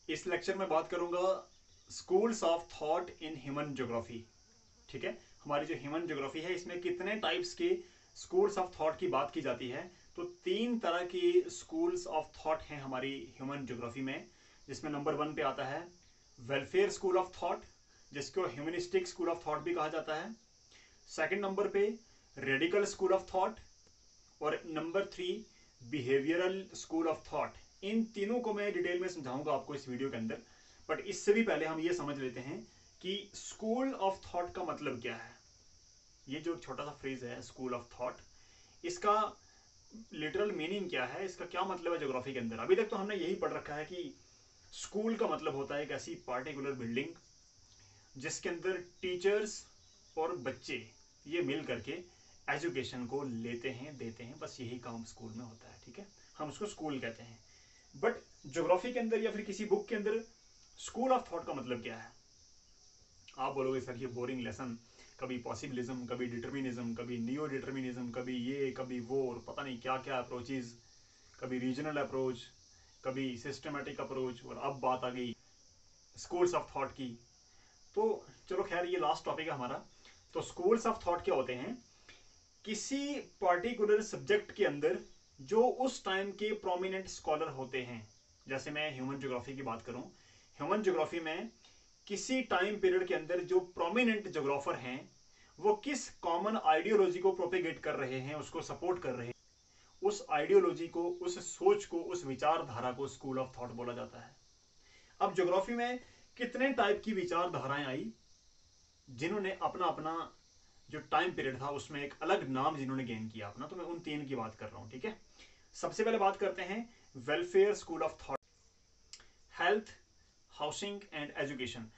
इस लेक्चर में बात करूंगा schools of thought in human geography. ठीक है, हमारी जो ह्यूमन ज्योग्राफी है इसमें कितने टाइप्स के स्कूल्स ऑफ थॉट की बात की जाती है। तो 3 तरह की स्कूल्स ऑफ थॉट हैं हमारी ह्यूमन ज्योग्राफी में, जिसमें नंबर 1 पे आता है वेलफेयर स्कूल ऑफ थॉट, जिसको ह्यूमनिस्टिक स्कूल ऑफ थॉट भी कहा जाता है। सेकंड नंबर पे रेडिकल स्कूल ऑफ थॉट, और number 3 behavioural school of thought. इन तीनों को मैं डिटेल में समझाऊंगा आपको इस वीडियो के अंदर, बट इससे भी पहले हम ये समझ लेते हैं कि स्कूल ऑफ थॉट का मतलब क्या है। ये जो छोटा सा फ्रेज है स्कूल ऑफ थॉट, इसका लिटरल मीनिंग क्या है, इसका क्या मतलब है ज्योग्राफी के अंदर। अभी तक तो हमने यही पढ़ रखा है कि स्कूल का मतलब होता है एक ऐसी पार्टिकुलर बिल्डिंग जिसके अंदर टीचर्स और बच्चे ये मिल करके एजुकेशन को लेते हैं, देते हैं, बस यही काम स्कूल में होता है। ठीक है, हम उसको स्कूल कहते हैं। बट ज्योग्राफी के अंदर या फिर किसी बुक के अंदर स्कूल ऑफ थॉट का मतलब क्या है। आप बोलोगे सर ये बोरिंग लेसन, कभी पॉसिबिलिज्म, कभी डिटर्मिनिज्म, कभी नियो डिटर्मिनिज्म, कभी ये कभी वो, और पता नहीं क्या क्या अप्रोचेज, कभी रीजनल अप्रोच, कभी सिस्टमेटिक अप्रोच, और अब बात आ गई स्कूल्स ऑफ थॉट की। तो चलो खैर, ये लास्ट टॉपिक है हमारा। तो स्कूल्स ऑफ थॉट क्या होते हैं? किसी पर्टिकुलर सब्जेक्ट के अंदर जो उस टाइम के प्रोमिनेंट स्कॉलर होते हैं। जैसे मैं ह्यूमन ज्योग्राफी की बात करूं, ह्यूमन ज्योग्राफी में किसी टाइम पीरियड के अंदर जो प्रोमिनेंट ज्योग्राफर हैं वो किस कॉमन आइडियोलॉजी को प्रोपेगेट कर रहे हैं, उसको सपोर्ट कर रहे हैं, उस आइडियोलॉजी को, उस सोच को, उस विचारधारा को स्कूल ऑफ थॉट बोला जाता है। अब ज्योग्राफी में कितने टाइप की विचारधाराएं आई, जिन्होंने अपना अपना जो टाइम पीरियड था उसमें एक अलग नाम जिन्होंने गेन किया अपना, तो मैं उन 3 की बात कर रहा हूं। ठीक है, सबसे पहले बात करते हैं welfare school of thought. Health, housing and education.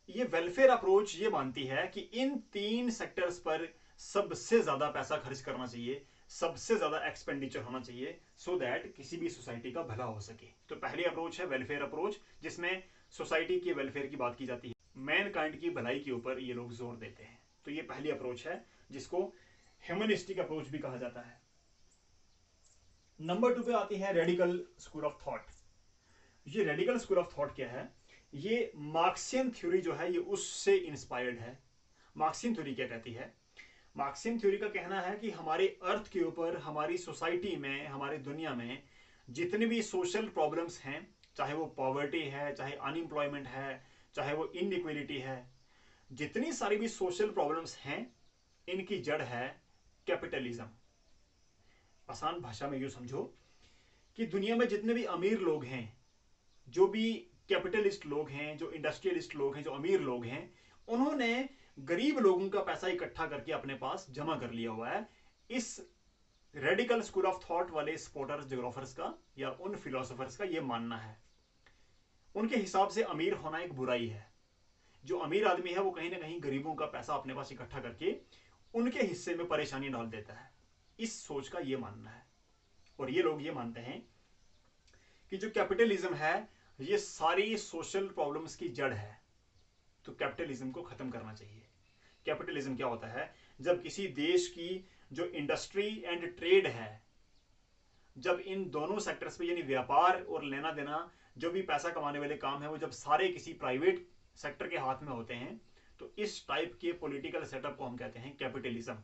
ये वेलफेयर अप्रोच ये मानती है कि इन 3 सेक्टर्स पर सबसे ज्यादा पैसा खर्च करना चाहिए, सबसे ज्यादा एक्सपेंडिचर होना चाहिए, सो दैट किसी भी सोसाइटी का भला हो सके। तो पहली अप्रोच है वेलफेयर अप्रोच, जिसमें सोसाइटी के वेलफेयर की बात की जाती है, मैन काइंड की भलाई के ऊपर ये लोग जोर देते हैं। तो ये पहली अप्रोच है जिसको ह्यूमनिस्टिक अप्रोच भी कहा जाता है। नंबर 2 पे आती है रेडिकल स्कूल ऑफ थॉट। ये रेडिकल स्कूल ऑफ थॉट क्या है? ये मार्क्सियन थ्योरी जो है ये उससे इंस्पायर्ड है। मार्क्सियन थ्योरी क्या कहती है? मार्क्सियन थ्योरी का कहना है कि हमारे अर्थ के ऊपर, हमारी सोसाइटी में, हमारी दुनिया में जितने भी सोशल प्रॉब्लम्स हैं, चाहे वो पॉवर्टी है, चाहे अनएम्प्लॉयमेंट है, चाहे वो इनइक्वलिटी है, जितनी सारी भी सोशल प्रॉब्लम्स हैं, इनकी जड़ है कैपिटलिज्म। आसान भाषा में यूं समझो कि दुनिया में जितने भी अमीर लोग हैं, जो भी कैपिटलिस्ट लोग हैं, जो इंडस्ट्रियलिस्ट लोग हैं, जो अमीर लोग हैं, उन्होंने गरीब लोगों का पैसा इकट्ठा करके अपने पास जमा कर लिया हुआ है। इस रेडिकल स्कूल ऑफ थॉट वाले स्पोर्टर्स, ज्योग्राफर्स का या उन फिलोसोफर्स का यह मानना है। उनके हिसाब से अमीर होना एक बुराई है। जो अमीर आदमी है वो कहीं ना कहीं गरीबों का पैसा अपने पास इकट्ठा करके उनके हिस्से में परेशानी डाल देता है। इस सोच का ये मानना है। और ये लोग ये मानते हैं कि जो कैपिटलिज्म है ये सारी सोशल प्रॉब्लम्स की जड़ है, तो कैपिटलिज्म को खत्म करना चाहिए। कैपिटलिज्म क्या होता है? जब किसी देश की जो इंडस्ट्री एंड ट्रेड है, जब इन दोनों सेक्टर्स पे यानी व्यापार और लेना देना, जो भी पैसा कमाने वाले काम है, वो जब सारे किसी प्राइवेट सेक्टर के हाथ में होते हैं, तो इस टाइप के पॉलिटिकल सेटअप को हम कहते हैं कैपिटलिज्म।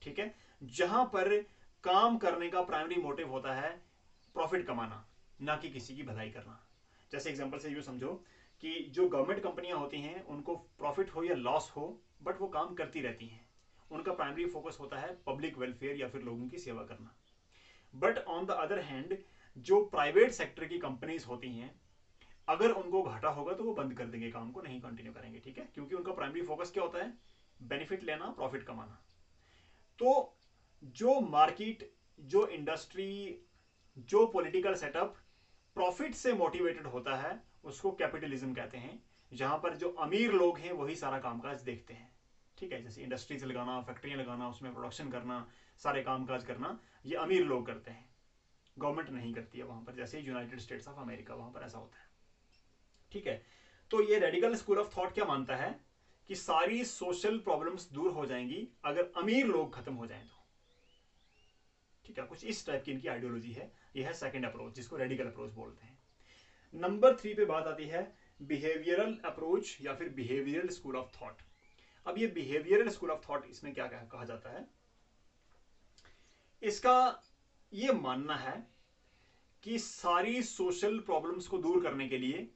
ठीक है, जहां पर काम करने का प्राइमरी मोटिव होता है प्रॉफिट कमाना, ना कि किसी की भलाई करना। जैसे एग्जांपल से यूं समझो कि जो गवर्नमेंट कंपनियां होती हैं उनको प्रॉफिट हो या लॉस हो, बट वो काम करती रहती हैं। उनका प्राइमरी फोकस होता है पब्लिक वेलफेयर या फिर लोगों की सेवा करना। But on the other hand जो प्राइवेट सेक्टर की कंपनीज होती हैं, अगर उनको घाटा होगा तो वो बंद कर देंगे, काम को नहीं कंटिन्यू करेंगे। ठीक है, क्योंकि उनका प्राइमरी फोकस क्या होता है? बेनिफिट लेना, प्रॉफिट कमाना। तो जो मार्केट, जो इंडस्ट्री, जो पॉलिटिकल सेटअप प्रॉफिट से मोटिवेटेड होता है उसको कैपिटलिज्म कहते हैं। जहां पर जो अमीर लोग हैं वही सारा कामकाज देखते हैं। ठीक है, जैसे इंडस्ट्रीज लगाना, फैक्ट्रियां लगाना, उसमें प्रोडक्शन करना, सारे कामकाज करना, ये अमीर लोग करते हैं, गवर्नमेंट नहीं करती है वहां पर। जैसे यूनाइटेड स्टेट्स ऑफ अमेरिका, वहां पर ऐसा होता है। ठीक है, तो ये रेडिकल स्कूल ऑफ थॉट क्या मानता है कि सारी सोशल प्रॉब्लम्स दूर हो जाएंगी अगर अमीर लोग खत्म हो जाएं तो। ठीक है, कुछ इस टाइप की इनकी आइडियोलॉजी है। यह है सेकंड अप्रोच, जिसको रेडिकल अप्रोच बोलते हैं। नंबर 3 पे बात आती है बिहेवियरल अप्रोच या फिर बिहेवियरल स्कूल ऑफ थॉट। अब ये बिहेवियरल स्कूल ऑफ थॉट, इसमें क्या कहा जाता है, इसका ये मानना है कि सारी सोशल प्रॉब्लम्स को दूर करने के लिए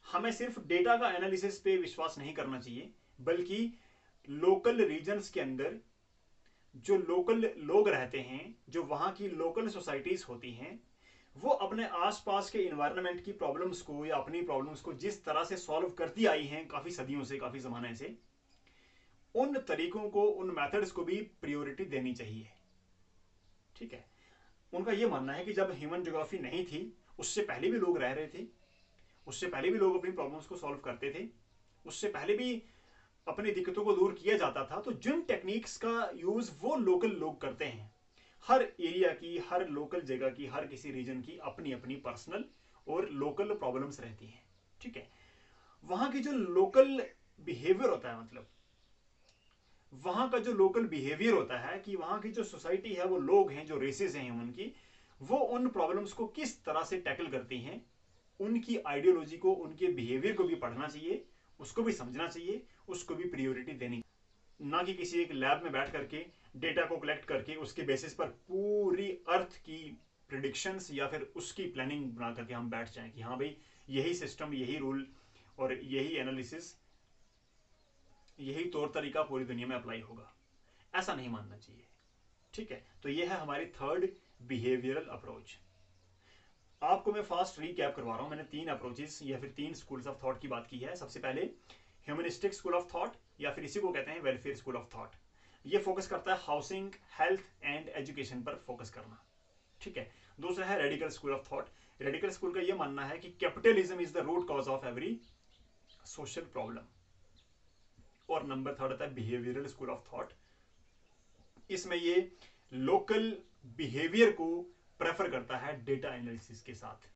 हमें सिर्फ डेटा का एनालिसिस पे विश्वास नहीं करना चाहिए, बल्कि लोकल रीजन्स के अंदर जो लोकल लोग रहते हैं, जो वहां की लोकल सोसाइटीज होती हैं, वो अपने आसपास के इन्वायरमेंट की प्रॉब्लम्स को या अपनी प्रॉब्लम्स को जिस तरह से सॉल्व करती आई हैं काफी सदियों से, काफी जमाने से, उन तरीकों को, उन मेथड्स को भी प्रायोरिटी देनी चाहिए। ठीक है। उनका यह मानना है कि जब ह्यूमन ज्योग्राफी नहीं थी, उससे पहले भी लोग रह रहे थे, उससे पहले भी लोग अपनी प्रॉब्लम्स को सॉल्व करते थे, उससे पहले भी अपनी दिक्कतों को दूर किया जाता था। तो जिन टेक्निक्स का यूज वो लोकल लोग करते हैं, हर एरिया की, हर लोकल जगह की, हर किसी रीजन की अपनी अपनी पर्सनल और लोकल प्रॉब्लम्स रहती हैं। ठीक है। वहां की जो लोकल बिहेवियर होता है, मतलब वहां का जो लोकल बिहेवियर होता है कि वहां की जो सोसाइटी है, वो लोग हैं, जो रेसेस हैं ह्यूमन की, वो उन प्रॉब्लम्स को किस तरह से टैकल करती हैं, उनकी आइडियोलॉजी को, उनके बिहेवियर को भी पढ़ना चाहिए, उसको भी समझना चाहिए, उसको भी प्रायोरिटी देनी, ना कि किसी एक लैब में बैठ करके डेटा को कलेक्ट करके उसके बेसिस पर पूरी अर्थ की प्रिडिक्शंस या फिर उसकी प्लानिंग बना करके हम बैठ जाएं कि हाँ भाई यही सिस्टम, यही रूल और यही एनालिसिस, यही तौर तरीका पूरी दुनिया में अप्लाई होगा। ऐसा नहीं मानना चाहिए। ठीक है। तो यह है हमारी थर्ड बिहेवियरल अप्रोच। आपको मैं फास्ट रीकैप करवा रहा हूं। मैंने 3 अप्रोचेस या फिर 3 स्कूल्स ऑफ थॉट की बात की है। सबसे पहले ह्यूमनिस्टिक स्कूल ऑफ थॉट, या फिर इसी को कहते हैं वेलफेयर स्कूल ऑफ थॉट। ये फोकस करता है हाउसिंग, हेल्थ एंड एजुकेशन पर फोकस करना। ठीक है। दूसरा है radical school of thought. Radical school का यह मानना है कि capitalism is the root cause of every social problem. और नंबर 3 आता है बिहेवियरल स्कूल ऑफ थॉट। इसमें ये लोकल बिहेवियर को प्रेफर करता है डेटा एनालिसिस के साथ।